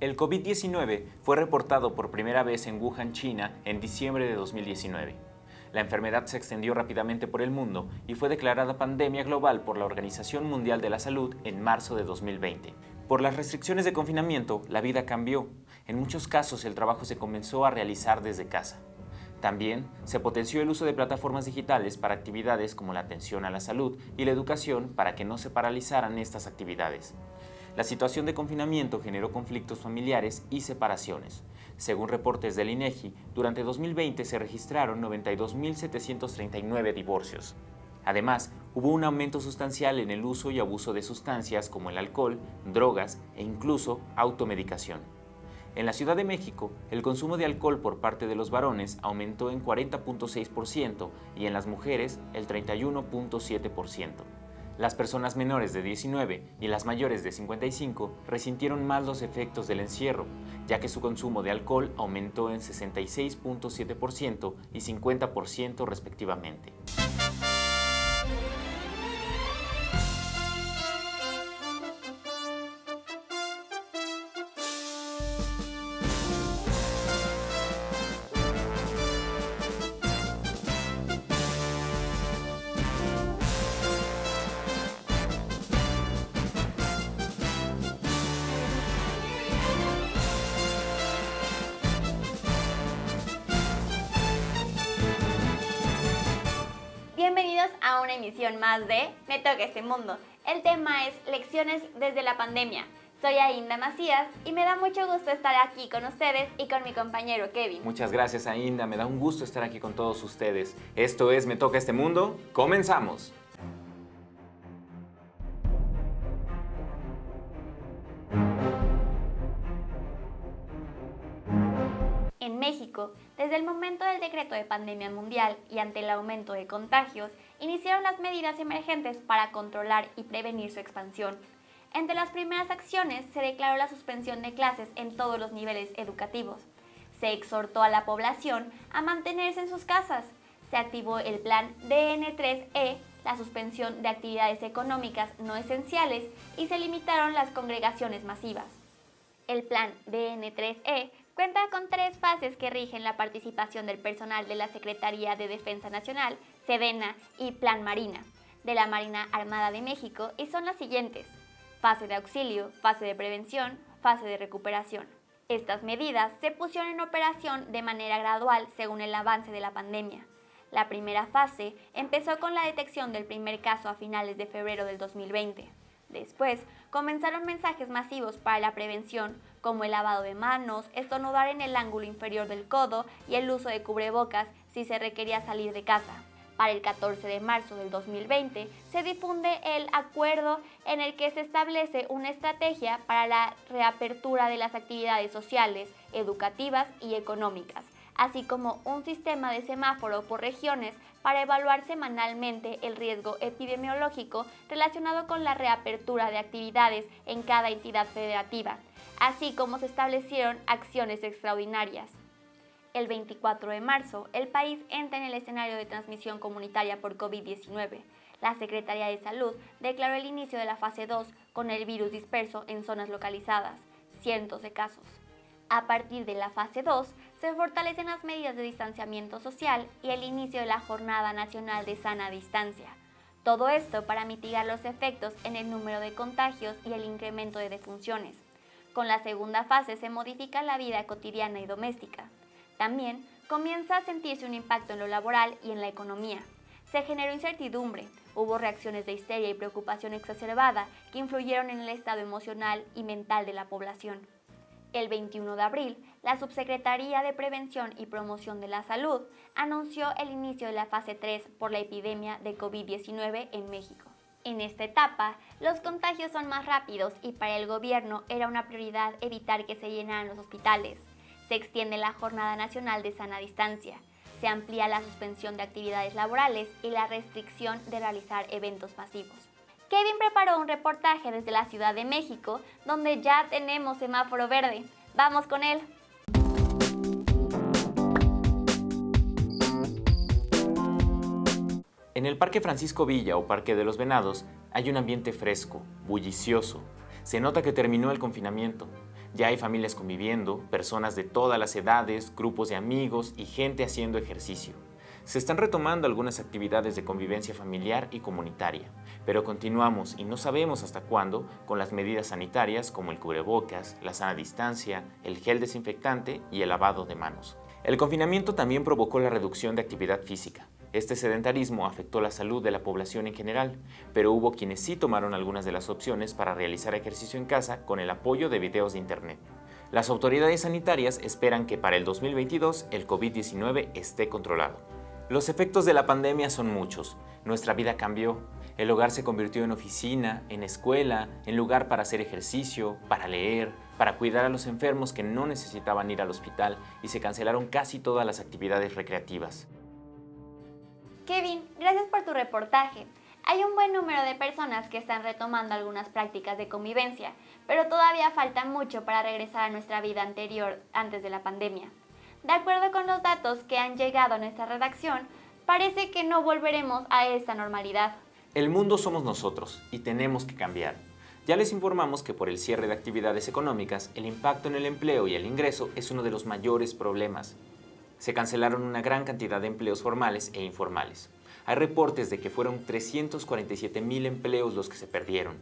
El COVID-19 fue reportado por primera vez en Wuhan, China, en diciembre de 2019. La enfermedad se extendió rápidamente por el mundo y fue declarada pandemia global por la Organización Mundial de la Salud en marzo de 2020. Por las restricciones de confinamiento, la vida cambió. En muchos casos, el trabajo se comenzó a realizar desde casa. También se potenció el uso de plataformas digitales para actividades como la atención a la salud y la educación para que no se paralizaran estas actividades. La situación de confinamiento generó conflictos familiares y separaciones. Según reportes del INEGI, durante 2020 se registraron 92.739 divorcios. Además, hubo un aumento sustancial en el uso y abuso de sustancias como el alcohol, drogas e incluso automedicación. En la Ciudad de México, el consumo de alcohol por parte de los varones aumentó en 40.6% y en las mujeres el 31.7%. Las personas menores de 19 y las mayores de 55 resintieron más los efectos del encierro, ya que su consumo de alcohol aumentó en 66.7% y 50% respectivamente. Bienvenidos a una emisión más de Me Toca Este Mundo. El tema es Lecciones desde la pandemia. Soy Ainda Macías y me da mucho gusto estar aquí con ustedes y con mi compañero Kevin. Muchas gracias, Ainda. Me da un gusto estar aquí con todos ustedes. Esto es Me Toca Este Mundo. ¡Comenzamos! En México, desde el momento del decreto de pandemia mundial y ante el aumento de contagios, iniciaron las medidas emergentes para controlar y prevenir su expansión. Entre las primeras acciones se declaró la suspensión de clases en todos los niveles educativos. Se exhortó a la población a mantenerse en sus casas. Se activó el plan DN3E, la suspensión de actividades económicas no esenciales, y se limitaron las congregaciones masivas. El plan DN3E cuenta con 3 fases que rigen la participación del personal de la Secretaría de Defensa Nacional, Sedena y Plan Marina, de la Marina Armada de México, y son las siguientes: fase de auxilio, fase de prevención, fase de recuperación. Estas medidas se pusieron en operación de manera gradual según el avance de la pandemia. La primera fase empezó con la detección del primer caso a finales de febrero del 2020. Después, comenzaron mensajes masivos para la prevención, como el lavado de manos, estornudar en el ángulo inferior del codo y el uso de cubrebocas si se requería salir de casa. Para el 14 de marzo del 2020, se difunde el acuerdo en el que se establece una estrategia para la reapertura de las actividades sociales, educativas y económicas, así como un sistema de semáforo por regiones para evaluar semanalmente el riesgo epidemiológico relacionado con la reapertura de actividades en cada entidad federativa, así como se establecieron acciones extraordinarias. El 24 de marzo, el país entra en el escenario de transmisión comunitaria por COVID-19. La Secretaría de Salud declaró el inicio de la fase 2 con el virus disperso en zonas localizadas, cientos de casos. A partir de la fase 2, se fortalecen las medidas de distanciamiento social y el inicio de la Jornada Nacional de Sana Distancia. Todo esto para mitigar los efectos en el número de contagios y el incremento de defunciones. Con la segunda fase se modifica la vida cotidiana y doméstica. También comienza a sentirse un impacto en lo laboral y en la economía. Se generó incertidumbre, hubo reacciones de histeria y preocupación exacerbada que influyeron en el estado emocional y mental de la población. El 21 de abril, la Subsecretaría de Prevención y Promoción de la Salud anunció el inicio de la fase 3 por la epidemia de COVID-19 en México. En esta etapa, los contagios son más rápidos y para el gobierno era una prioridad evitar que se llenaran los hospitales. Se extiende la Jornada Nacional de Sana Distancia. Se amplía la suspensión de actividades laborales y la restricción de realizar eventos masivos. Kevin preparó un reportaje desde la Ciudad de México, donde ya tenemos semáforo verde. ¡Vamos con él! En el Parque Francisco Villa o Parque de los Venados hay un ambiente fresco, bullicioso. Se nota que terminó el confinamiento. Ya hay familias conviviendo, personas de todas las edades, grupos de amigos y gente haciendo ejercicio. Se están retomando algunas actividades de convivencia familiar y comunitaria, pero continuamos y no sabemos hasta cuándo con las medidas sanitarias como el cubrebocas, la sana distancia, el gel desinfectante y el lavado de manos. El confinamiento también provocó la reducción de actividad física. Este sedentarismo afectó la salud de la población en general, pero hubo quienes sí tomaron algunas de las opciones para realizar ejercicio en casa con el apoyo de videos de internet. Las autoridades sanitarias esperan que para el 2022 el COVID-19 esté controlado. Los efectos de la pandemia son muchos. Nuestra vida cambió. El hogar se convirtió en oficina, en escuela, en lugar para hacer ejercicio, para leer, para cuidar a los enfermos que no necesitaban ir al hospital y se cancelaron casi todas las actividades recreativas. Kevin, gracias por tu reportaje. Hay un buen número de personas que están retomando algunas prácticas de convivencia, pero todavía falta mucho para regresar a nuestra vida anterior antes de la pandemia. De acuerdo con los datos que han llegado a nuestra redacción, parece que no volveremos a esta normalidad. El mundo somos nosotros y tenemos que cambiar. Ya les informamos que por el cierre de actividades económicas, el impacto en el empleo y el ingreso es uno de los mayores problemas. Se cancelaron una gran cantidad de empleos formales e informales. Hay reportes de que fueron 347,000 empleos los que se perdieron.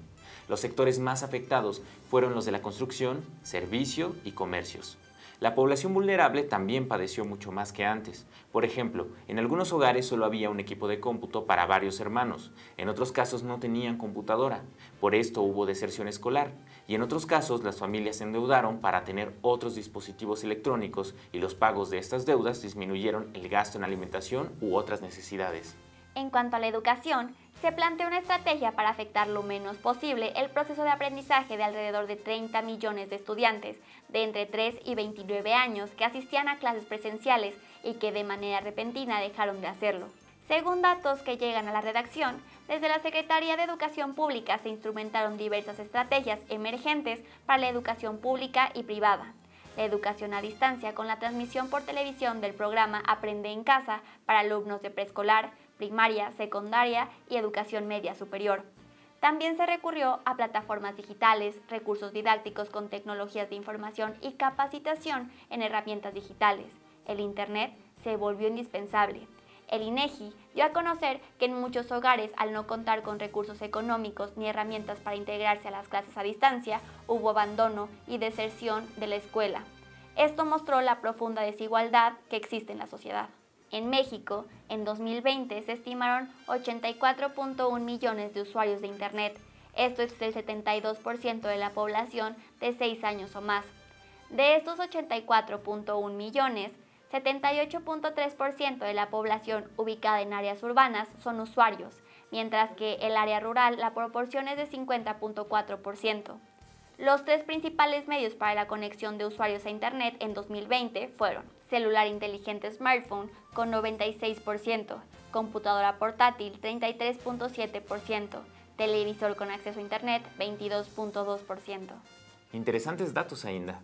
Los sectores más afectados fueron los de la construcción, servicio y comercios. La población vulnerable también padeció mucho más que antes. Por ejemplo, en algunos hogares solo había un equipo de cómputo para varios hermanos. En otros casos no tenían computadora. Por esto hubo deserción escolar. Y en otros casos las familias se endeudaron para tener otros dispositivos electrónicos y los pagos de estas deudas disminuyeron el gasto en alimentación u otras necesidades. En cuanto a la educación, se plantea una estrategia para afectar lo menos posible el proceso de aprendizaje de alrededor de 30 millones de estudiantes de entre 3 y 29 años que asistían a clases presenciales y que de manera repentina dejaron de hacerlo. Según datos que llegan a la redacción, desde la Secretaría de Educación Pública se instrumentaron diversas estrategias emergentes para la educación pública y privada. La educación a distancia con la transmisión por televisión del programa Aprende en Casa para alumnos de preescolar, primaria, secundaria y educación media superior. También se recurrió a plataformas digitales, recursos didácticos con tecnologías de información y capacitación en herramientas digitales. El Internet se volvió indispensable. El INEGI dio a conocer que en muchos hogares, al no contar con recursos económicos ni herramientas para integrarse a las clases a distancia, hubo abandono y deserción de la escuela. Esto mostró la profunda desigualdad que existe en la sociedad. En México, en 2020 se estimaron 84.1 millones de usuarios de Internet. Esto es el 72% de la población de 6 años o más. De estos 84.1 millones, 78.3% de la población ubicada en áreas urbanas son usuarios, mientras que el área rural la proporción es de 50.4%. Los tres principales medios para la conexión de usuarios a Internet en 2020 fueron celular inteligente smartphone con 96%, computadora portátil 33.7%, televisor con acceso a Internet 22.2%. Interesantes datos, Ainda.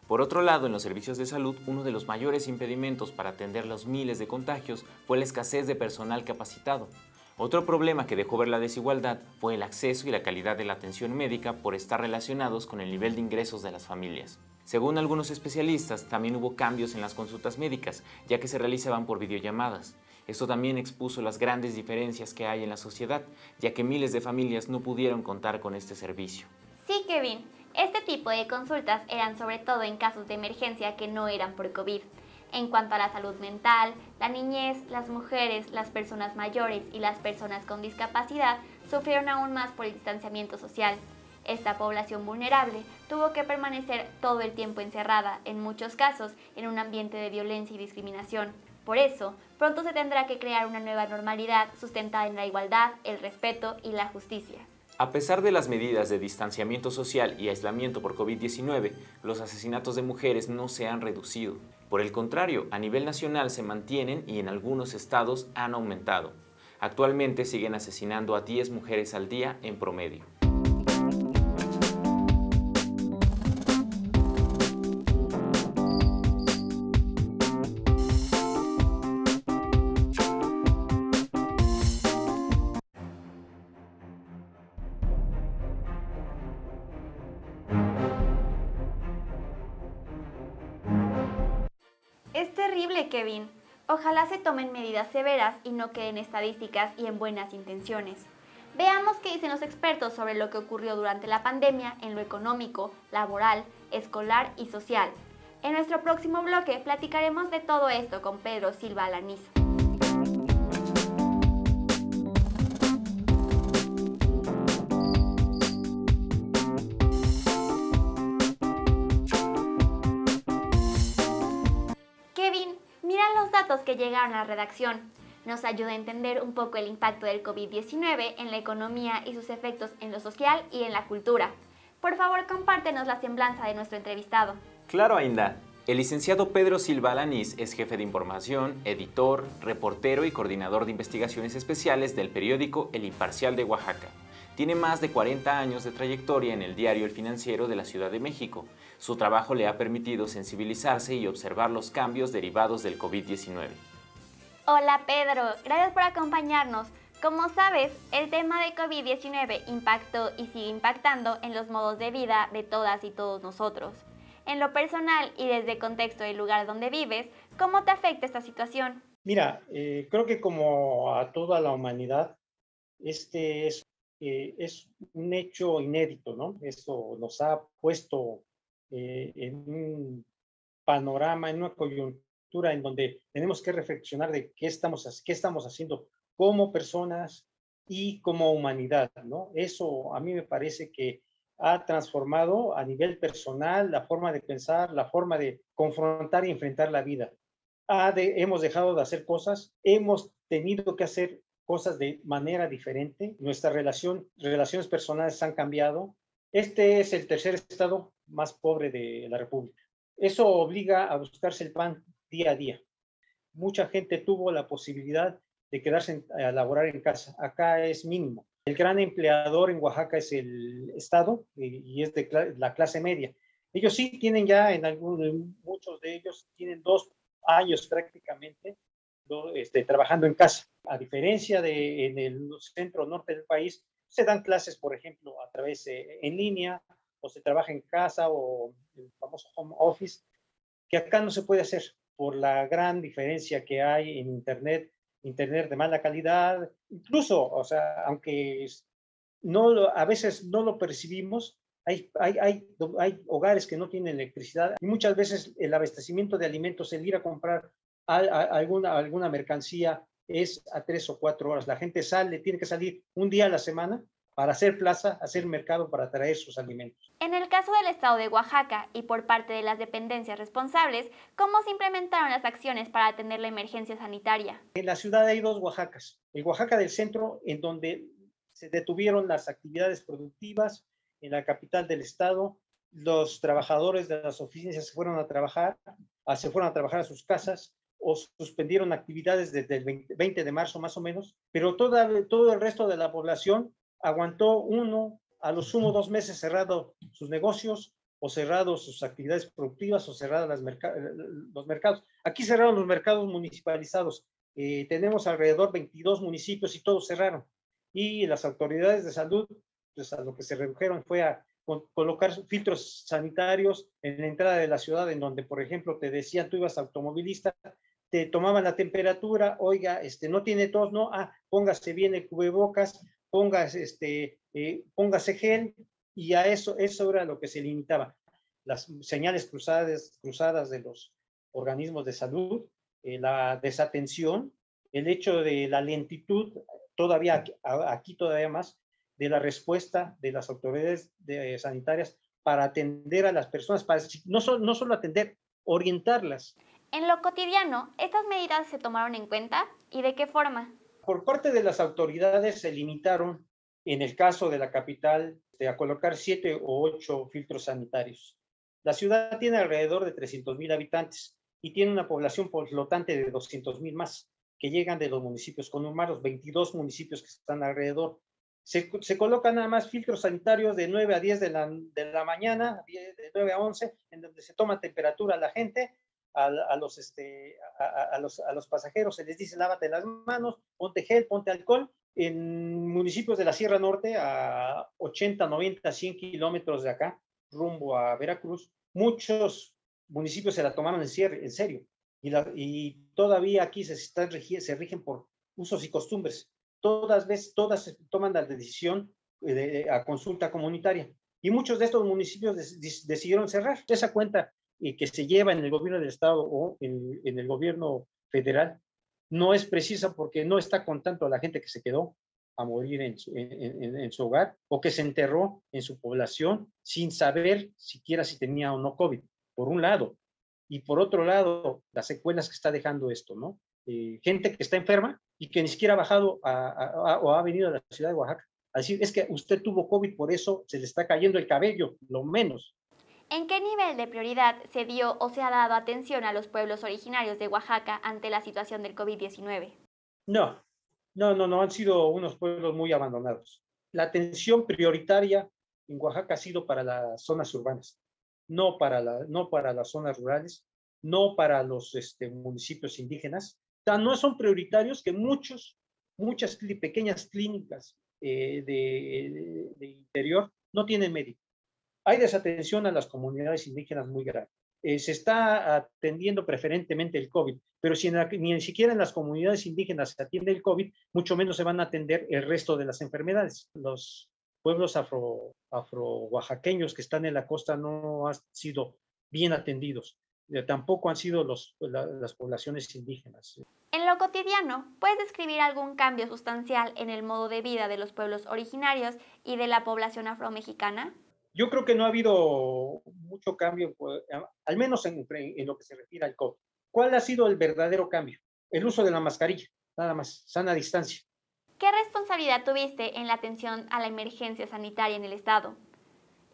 Por otro lado, en los servicios de salud, uno de los mayores impedimentos para atender los miles de contagios fue la escasez de personal capacitado. Otro problema que dejó ver la desigualdad fue el acceso y la calidad de la atención médica por estar relacionados con el nivel de ingresos de las familias. Según algunos especialistas, también hubo cambios en las consultas médicas, ya que se realizaban por videollamadas. Esto también expuso las grandes diferencias que hay en la sociedad, ya que miles de familias no pudieron contar con este servicio. Sí, Kevin. Este tipo de consultas eran sobre todo en casos de emergencia que no eran por COVID. En cuanto a la salud mental, la niñez, las mujeres, las personas mayores y las personas con discapacidad sufrieron aún más por el distanciamiento social. Esta población vulnerable tuvo que permanecer todo el tiempo encerrada, en muchos casos en un ambiente de violencia y discriminación. Por eso, pronto se tendrá que crear una nueva normalidad sustentada en la igualdad, el respeto y la justicia. A pesar de las medidas de distanciamiento social y aislamiento por COVID-19, los asesinatos de mujeres no se han reducido. Por el contrario, a nivel nacional se mantienen y en algunos estados han aumentado. Actualmente siguen asesinando a 10 mujeres al día en promedio. terrible, Kevin. Ojalá se tomen medidas severas y no queden estadísticas y en buenas intenciones. Veamos qué dicen los expertos sobre lo que ocurrió durante la pandemia en lo económico, laboral, escolar y social. En nuestro próximo bloque platicaremos de todo esto con Pedro Silva Alanís. Kevin, mira los datos que llegaron a la redacción. Nos ayuda a entender un poco el impacto del COVID-19 en la economía y sus efectos en lo social y en la cultura. Por favor, compártenos la semblanza de nuestro entrevistado. Claro, Ainda. El licenciado Pedro Silva Alanís es jefe de información, editor, reportero y coordinador de investigaciones especiales del periódico El Imparcial de Oaxaca. Tiene más de 40 años de trayectoria en el diario El Financiero de la Ciudad de México. Su trabajo le ha permitido sensibilizarse y observar los cambios derivados del COVID-19. Hola Pedro, gracias por acompañarnos. Como sabes, el tema de COVID-19 impactó y sigue impactando en los modos de vida de todas y todos nosotros. En lo personal y desde el contexto del lugar donde vives, ¿cómo te afecta esta situación? Mira, creo que como a toda la humanidad, este es un hecho inédito, ¿no? Esto nos ha puesto en un panorama, en una coyuntura en donde tenemos que reflexionar de qué estamos haciendo como personas y como humanidad, ¿no? Eso a mí me parece que ha transformado a nivel personal la forma de pensar, la forma de confrontar y enfrentar la vida. Hemos dejado de hacer cosas, hemos tenido que hacer cosas de manera diferente, nuestras relaciones personales han cambiado. Este es el tercer estado más pobre de la República. Eso obliga a buscarse el pan día a día. Mucha gente tuvo la posibilidad de quedarse a laborar en casa. Acá es mínimo. El gran empleador en Oaxaca es el Estado y es de la clase media. Ellos sí tienen ya, muchos de ellos tienen 2 años prácticamente trabajando en casa. A diferencia de en el centro norte del país, se dan clases, por ejemplo, a través en línea, o se trabaja en casa, o el famoso home office, que acá no se puede hacer por la gran diferencia que hay en internet de mala calidad, incluso, o sea, aunque a veces no lo percibimos, hay hogares que no tienen electricidad y muchas veces el abastecimiento de alimentos, el ir a comprar alguna mercancía es a 3 o 4 horas. La gente tiene que salir un día a la semana para hacer plaza, hacer mercado para traer sus alimentos. En el caso del estado de Oaxaca y por parte de las dependencias responsables, ¿cómo se implementaron las acciones para atender la emergencia sanitaria? En la ciudad hay 2 Oaxacas. El Oaxaca del centro, en donde se detuvieron las actividades productivas, en la capital del estado, los trabajadores de las oficinas se fueron a trabajar a sus casas o suspendieron actividades desde el 20 de marzo más o menos, pero todo el resto de la población aguantó a lo sumo 2 meses cerrado sus negocios o cerrados sus actividades productivas o cerrados los mercados. Aquí cerraron los mercados municipalizados. Tenemos alrededor 22 municipios y todos cerraron. Y las autoridades de salud, pues a lo que se redujeron fue a colocar filtros sanitarios en la entrada de la ciudad, en donde, por ejemplo, te decían, tú ibas automovilista, te tomaban la temperatura, oiga, no tiene tos, no, póngase bien el cubrebocas, póngase gel, y a eso era lo que se limitaba. Las señales cruzadas de los organismos de salud, la desatención, el hecho de la lentitud, aquí todavía más, de la respuesta de las autoridades sanitarias para atender a las personas, para no solo atender, orientarlas. En lo cotidiano, ¿estas medidas se tomaron en cuenta y de qué forma? Por parte de las autoridades se limitaron, en el caso de la capital, a colocar 7 o 8 filtros sanitarios. La ciudad tiene alrededor de 300,000 habitantes y tiene una población flotante de 200,000 más, que llegan de los municipios conurbanos, 22 municipios que están alrededor. Se colocan nada más filtros sanitarios de 9 a 10 de la mañana, de 9 a 11, en donde se toma temperatura a la gente, a los pasajeros se les dice lávate las manos, ponte gel, ponte alcohol. En municipios de la Sierra Norte, a 80, 90, 100 kilómetros de acá, rumbo a Veracruz, muchos municipios se la tomaron en serio. y todavía aquí se rigen por usos y costumbres. Todas toman la decisión a consulta comunitaria. Y muchos de estos municipios decidieron cerrar. Esa cuenta que se lleva en el gobierno del estado o en el gobierno federal no es precisa porque no está contando a la gente que se quedó a morir en su hogar o que se enterró en su población sin saber siquiera si tenía o no COVID, por un lado. Y por otro lado, las secuelas que está dejando esto, ¿no? Gente que está enferma y que ni siquiera ha bajado o ha venido a la ciudad de Oaxaca a decir, es que usted tuvo COVID, por eso se le está cayendo el cabello, lo menos. ¿En qué nivel de prioridad se dio o se ha dado atención a los pueblos originarios de Oaxaca ante la situación del COVID-19? No, han sido unos pueblos muy abandonados. La atención prioritaria en Oaxaca ha sido para las zonas urbanas, no para las zonas rurales, no para los municipios indígenas. No son prioritarios que muchas pequeñas clínicas de interior no tienen médico. Hay desatención a las comunidades indígenas muy grave. Se está atendiendo preferentemente el COVID, pero si ni siquiera en las comunidades indígenas se atiende el COVID, mucho menos se van a atender el resto de las enfermedades. Los pueblos afro-oaxaqueños que están en la costa no han sido bien atendidos. Tampoco han sido las poblaciones indígenas. En lo cotidiano, ¿puedes describir algún cambio sustancial en el modo de vida de los pueblos originarios y de la población afromexicana? Yo creo que no ha habido mucho cambio, al menos en lo que se refiere al COVID. ¿Cuál ha sido el verdadero cambio? El uso de la mascarilla, nada más, sana distancia. ¿Qué responsabilidad tuviste en la atención a la emergencia sanitaria en el estado?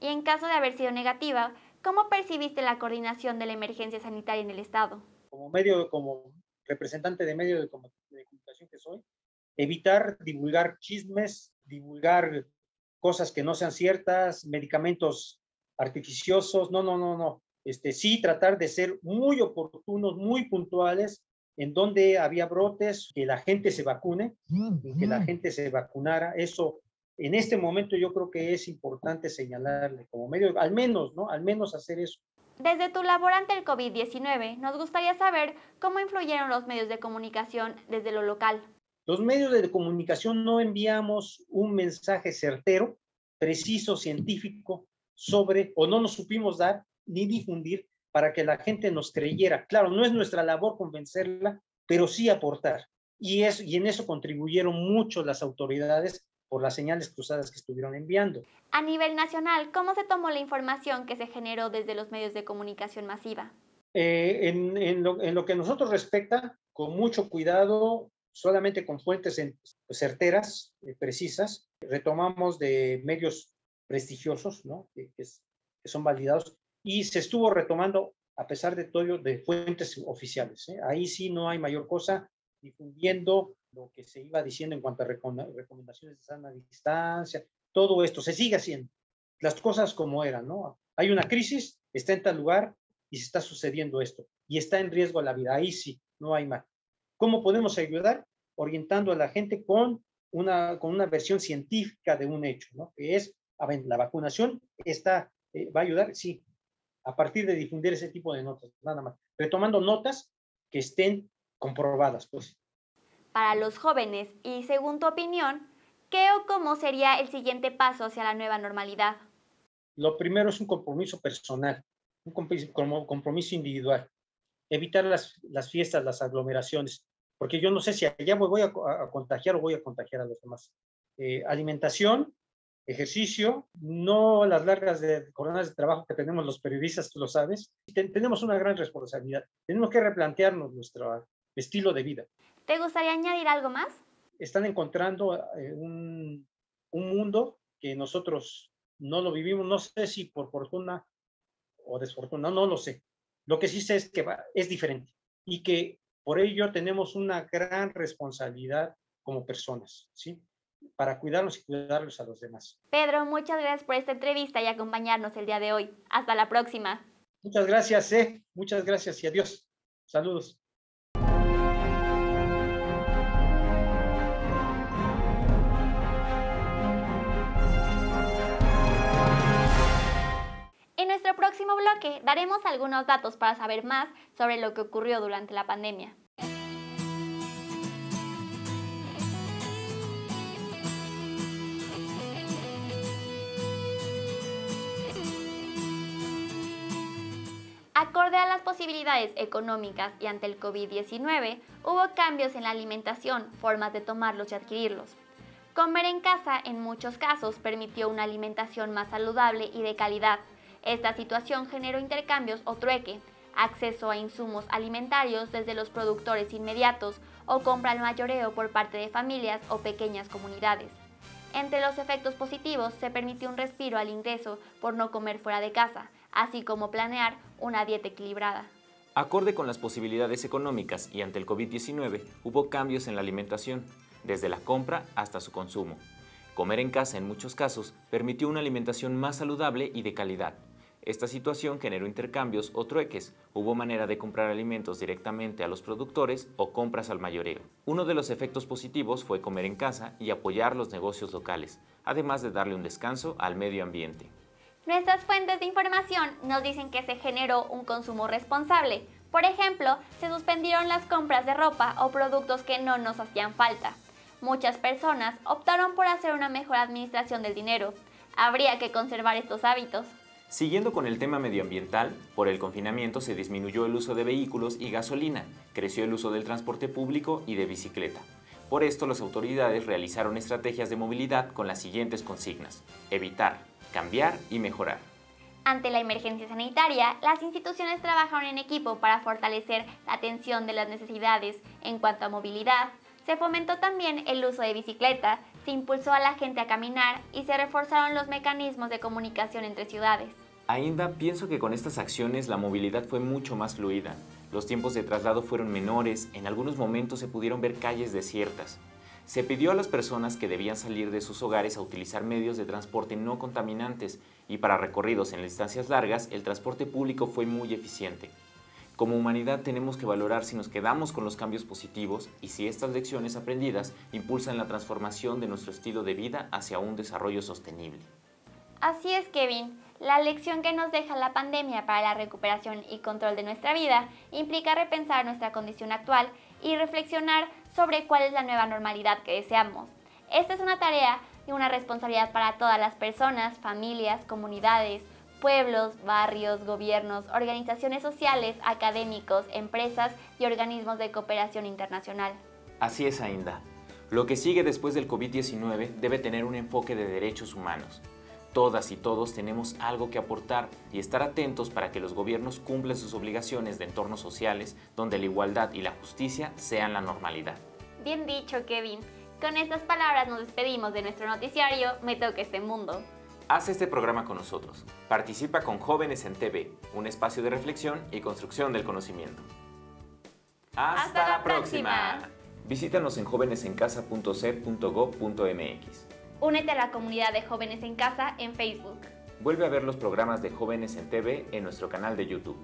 Y en caso de haber sido negativa, ¿cómo percibiste la coordinación de la emergencia sanitaria en el estado? Como representante de medio de comunicación que soy, evitar divulgar chismes, divulgar cosas que no sean ciertas, medicamentos artificiosos, no. Sí, tratar de ser muy oportunos, muy puntuales, en donde había brotes, que la gente se vacune, que la gente se vacunara. Eso, en este momento yo creo que es importante señalarle como medio, al menos, ¿no? Al menos hacer eso. Desde tu labor ante el COVID-19, nos gustaría saber cómo influyeron los medios de comunicación desde lo local. Los medios de comunicación no enviamos un mensaje certero, preciso, científico, o no nos supimos dar ni difundir para que la gente nos creyera. Claro, no es nuestra labor convencerla, pero sí aportar. Y en eso contribuyeron mucho las autoridades por las señales cruzadas que estuvieron enviando. A nivel nacional, ¿cómo se tomó la información que se generó desde los medios de comunicación masiva? En lo que a nosotros respecta, con mucho cuidado, solamente con fuentes certeras, precisas, retomamos de medios prestigiosos, ¿no? que son validados, y se estuvo retomando, a pesar de todo, de fuentes oficiales. Ahí sí no hay mayor cosa, difundiendo lo que se iba diciendo en cuanto a recomendaciones de sana distancia, todo esto se sigue haciendo, las cosas como eran, ¿no? Hay una crisis, está en tal lugar y se está sucediendo esto, y está en riesgo la vida, ahí sí, no hay más. ¿Cómo podemos ayudar? Orientando a la gente con una versión científica de un hecho, ¿no? Que es, la vacunación va a ayudar, sí, a partir de difundir ese tipo de notas, nada más. Retomando notas que estén comprobadas, pues. Para los jóvenes, y según tu opinión, ¿qué o cómo sería el siguiente paso hacia la nueva normalidad? Lo primero es un compromiso personal, un compromiso individual. Evitar las fiestas, las aglomeraciones, porque yo no sé si allá voy a contagiar o voy a contagiar a los demás. Alimentación, ejercicio, no las largas jornadas de trabajo que tenemos los periodistas, tú lo sabes. Tenemos una gran responsabilidad. Tenemos que replantearnos nuestro estilo de vida. ¿Te gustaría añadir algo más? Están encontrando un mundo que nosotros no lo vivimos. No sé si por fortuna o desfortuna, no lo sé. Lo que sí sé es que es diferente y que por ello tenemos una gran responsabilidad como personas, ¿sí? Para cuidarnos y cuidarlos a los demás. Pedro, muchas gracias por esta entrevista y acompañarnos el día de hoy. Hasta la próxima. Muchas gracias, muchas gracias y adiós. Saludos. En nuestro próximo blog bloque daremos algunos datos para saber más sobre lo que ocurrió durante la pandemia. Acorde a las posibilidades económicas y ante el COVID-19, hubo cambios en la alimentación, formas de tomarlos y adquirirlos. Comer en casa en muchos casos permitió una alimentación más saludable y de calidad. Esta situación generó intercambios o trueque, acceso a insumos alimentarios desde los productores inmediatos o compra al mayoreo por parte de familias o pequeñas comunidades. Entre los efectos positivos se permitió un respiro al ingreso por no comer fuera de casa, así como planear una dieta equilibrada. Acorde con las posibilidades económicas y ante el COVID-19, hubo cambios en la alimentación, desde la compra hasta su consumo. Comer en casa en muchos casos permitió una alimentación más saludable y de calidad. Esta situación generó intercambios o trueques. Hubo manera de comprar alimentos directamente a los productores o compras al mayoreo. Uno de los efectos positivos fue comer en casa y apoyar los negocios locales, además de darle un descanso al medio ambiente. Nuestras fuentes de información nos dicen que se generó un consumo responsable. Por ejemplo, se suspendieron las compras de ropa o productos que no nos hacían falta. Muchas personas optaron por hacer una mejor administración del dinero. Habría que conservar estos hábitos. Siguiendo con el tema medioambiental, por el confinamiento se disminuyó el uso de vehículos y gasolina, creció el uso del transporte público y de bicicleta. Por esto, las autoridades realizaron estrategias de movilidad con las siguientes consignas: evitar, cambiar y mejorar. Ante la emergencia sanitaria, las instituciones trabajaron en equipo para fortalecer la atención de las necesidades. En cuanto a movilidad, se fomentó también el uso de bicicleta, se impulsó a la gente a caminar y se reforzaron los mecanismos de comunicación entre ciudades. Ainda pienso que con estas acciones la movilidad fue mucho más fluida. Los tiempos de traslado fueron menores, en algunos momentos se pudieron ver calles desiertas. Se pidió a las personas que debían salir de sus hogares a utilizar medios de transporte no contaminantes y para recorridos en distancias largas el transporte público fue muy eficiente. Como humanidad tenemos que valorar si nos quedamos con los cambios positivos y si estas lecciones aprendidas impulsan la transformación de nuestro estilo de vida hacia un desarrollo sostenible. Así es, Kevin. La lección que nos deja la pandemia para la recuperación y control de nuestra vida implica repensar nuestra condición actual y reflexionar sobre cuál es la nueva normalidad que deseamos. Esta es una tarea y una responsabilidad para todas las personas, familias, comunidades, pueblos, barrios, gobiernos, organizaciones sociales, académicos, empresas y organismos de cooperación internacional. Así es, Ainda. Lo que sigue después del COVID-19 debe tener un enfoque de derechos humanos. Todas y todos tenemos algo que aportar y estar atentos para que los gobiernos cumplan sus obligaciones de entornos sociales donde la igualdad y la justicia sean la normalidad. Bien dicho, Kevin. Con estas palabras nos despedimos de nuestro noticiario Me Toca Este Mundo. Haz este programa con nosotros. Participa con Jóvenes en TV, un espacio de reflexión y construcción del conocimiento. ¡Hasta la próxima! Visítanos en jovenesencasa.ser.gov.mx. Únete a la comunidad de Jóvenes en Casa en Facebook. Vuelve a ver los programas de Jóvenes en TV en nuestro canal de YouTube.